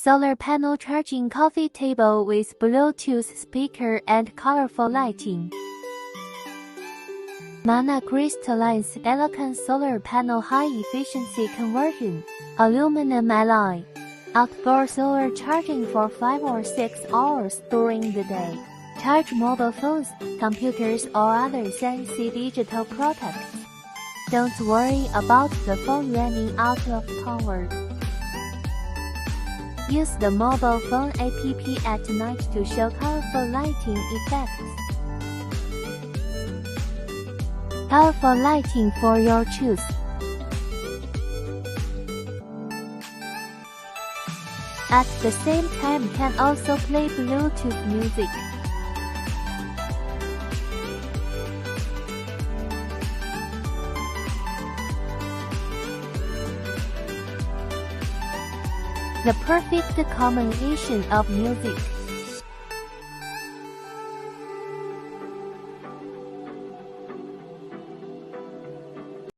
Solar panel charging coffee table with Bluetooth speaker and colorful lighting. Monocrystalline silicon solar panel high-efficiency conversion. Aluminum alloy. Outdoor solar charging for 5 or 6 hours during the day. Charge mobile phones, computers or other fancy digital products. Don't worry about the phone running out of power. Use the mobile phone app at night to show colorful lighting effects. Colorful lighting for your choice. At the same time can also play Bluetooth music. The perfect combination of music.